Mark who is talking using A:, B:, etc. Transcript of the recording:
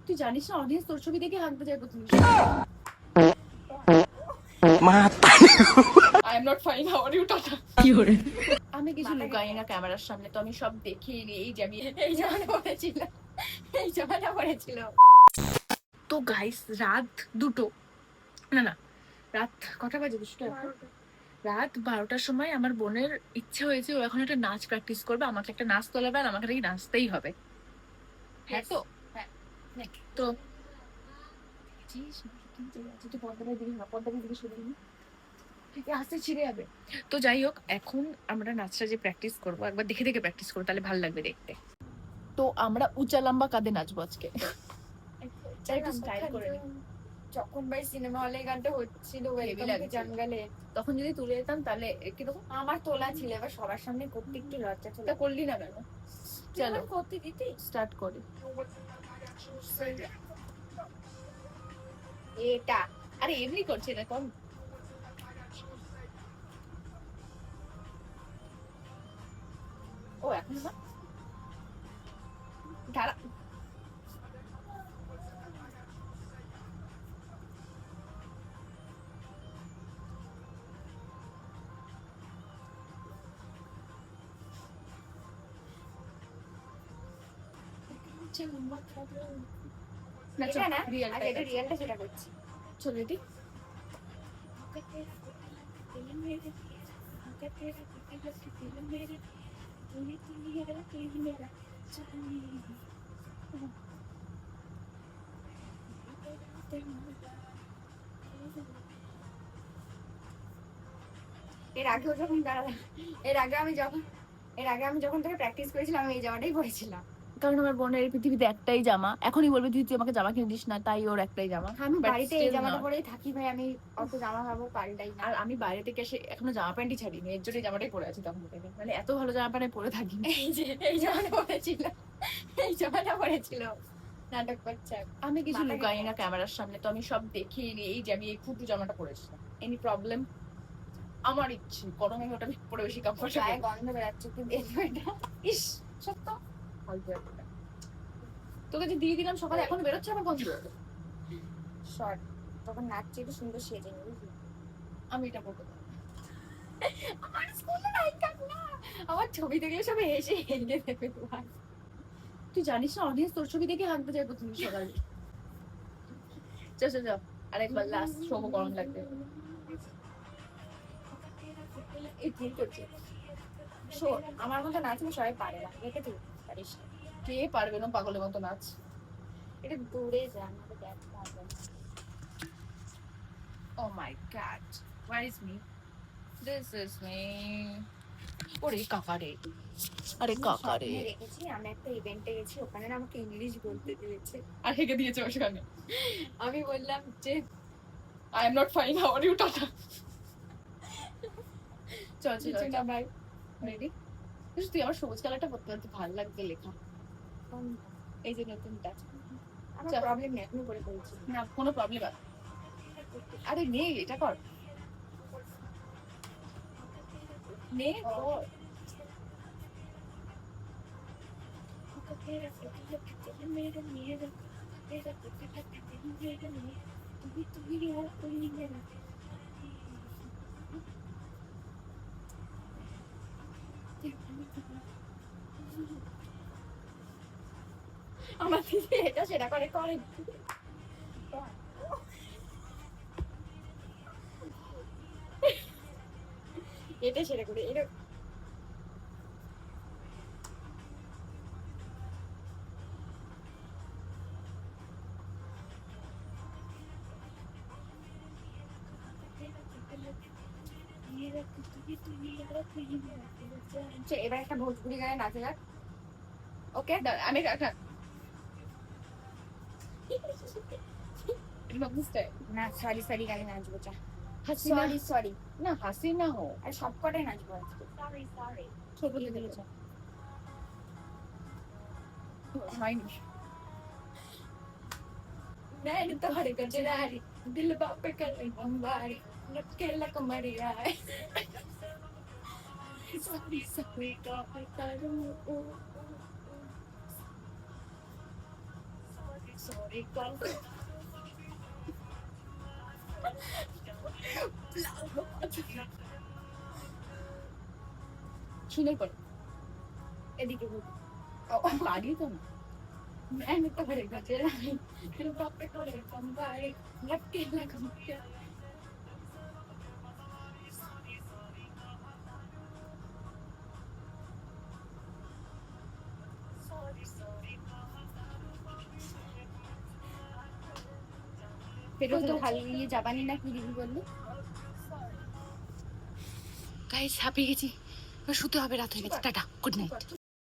A: তুই জানিস না অডিয়েন্স তোর ছবি দেখে হাঁকতে যায় প্রথমে। I am not fine, how are you tata. আমি কিছু লুকাই না ক্যামেরার সামনে, তো আমি সব দেখিয়ে নিই। এই যে আমি এই জামাটা পড়েছিলাম, এই জামাটা পড়েছিল। তো গাইস রাত 2টো, না না রাত কটা বাজে? 2টা। রাত 12টার সময় আমার বোনের ইচ্ছে হয়েছে ও এখন একটা নাচ প্র্যাকটিস করবে, আমাকে একটা নাচ তোলাবে আর আমাকে নাকি নাচতেই হবে। হ্যাঁ তো হ্যাঁ তো তো যাই হোক, এখন আমরা নাচটা যে প্র্যাকটিস করবো, একবার দেখে দেখে প্র্যাকটিস করবো, তাহলে ভালো লাগবে দেখতে। তো আমরা উঁচা লম্বা কাঁধে নাচবো আজকে।
B: যখন ভাই সিনেমা হলে গানটা হচ্ছিল জঙ্গলে,
A: তখন যদি তুলে যেতাম তাহলে কিরকম
B: আমার তোলা ছিল, এবার সবার সামনে করতে একটু লজ্জা ছিল।
A: তা করলি না কেন? চলো
B: করতে দিতে
A: স্টার্ট করি।
B: এটা
A: আরে এমনি করছি না, কম। ও এখন না দাঁড়া।
B: এটা না, আগে এটা রিয়েলটা সেটা করছি।
A: চল রেডি।
B: এর আগেও যখন এর আগে আমি যখন থেকে প্র্যাকটিস করেছিলাম আমি এই জামাটাই পরেছিলাম।
A: কারণ আমার বোনের এই পৃথিবীতে একটাই জামা, এখনই বলবে তুই আমাকে জামা কিনে দিস না, তাই ওর একটাই জামা।
B: আমি বাড়িতে এই জামাটা পরেই থাকি ভাই, আমি অত জামা খাবো পাল্টাই না।
A: আর আমি বাইরে থেকে এসে এখনো জামা প্যান্টই ছাড়িনি, এর জন্য জামাটাই পরে আছি তখন থেকে, মানে এত ভালো জামা প্যান্ট পরে থাকি।
B: এই যে এই জামাটা পরেছিল, এই জামাটা পরেছিল নাটক করছে।
A: আমি কিছু লুকাই না ক্যামেরার সামনে, তো আমি সব দেখিয়ে নিই। এই যে আমি এই ফুটু জামাটা পরেছিলাম। Any problem? আমার ইচ্ছে গরমে ওটা পরে বেশি কমফোর্ট।
B: গায়ে গন্ধ বেরাচ্ছে, তুই দেখবো এটা?
A: ইস সত্য ফালতু একটা। তোকে যে দিয়ে দিলাম সকালে, এখন বেরোচ্ছে আমার গন্ধ।
B: শর্ট তখন নাচছে একটু সুন্দর সেজে নিবি।
A: আমি এটা পরবো না।
B: আমার স্কুলে নায়িকা না, আমার ছবি দেখলে সবাই হেসে হেসে দেবে।
A: তুই জানিস না অডিয়েন্স তোর ছবি দেখে হাঁকতে যায় প্রথমে সকালে। চল চল চল আরেকবার লাস্ট শোবো, গরম লাগবে।
B: এই ঠিক করছে। শোন আমার মতো নাচলে সবাই পারে না, দেখে তুই পারিস না।
A: কে পারবে না পাগলের মতো নাচ?
B: এটা দূরে যা, আমাকে দেখতে হবে না।
A: Oh my god, where is me? This is me. ওরে কাকারে, আরে কাকারে।
B: দেখেছি আমি একটা ইভেন্টে গেছি, ওখানে না আমাকে ইংলিশ বলতে দিয়েছে
A: আর হেগে দিয়েছে ওখানে।
B: আমি বললাম যে
A: I am not fine, how are you tata. চল চল চল
B: না ভাই
A: রেডি। তুই আমার সবুজ কালারটা পরতে পরতে ভালো লাগবে লেখা। এই যে নতুনটা।
B: আমার প্রবলেম নেই, আমি করে বলছি
A: না কোনো প্রবলেম আছে? আরে নে এটা কর, নে কর।
B: আমার দিদি এটা সেটা করে করে এটা সেটা করে এটা। এবার একটা ভোজপুরি গায়ে নাচে যাক।
A: ওকে আমি একটা
B: না সরি সরি গায়ে নাচবো, চা
A: হাসিনা।
B: সরি সরি
A: না হাসিনা হো,
B: আর সব কটাই নাচবো আজকে। সরি সরি
A: ছোট লেগে গেছে হয়নি।
B: नैन तोहरे गजरारी दिल बाप करे बम्बारी लटके लक मरिया सॉरी सॉरी तो करूं
A: ছিনের পরে
B: এদিকে বল।
A: বাড়ি তো না
B: আমি তো করে গেছে কিন্তু পপে করে কম্বাই লাটকে লাগাম
A: ফেরো তো খালি যাবানি না কি দিবি বললি গাইস হাঁপিয়ে গেছি এবার শুতে হবে রাত হয়ে গেছে টাটা গুড নাইট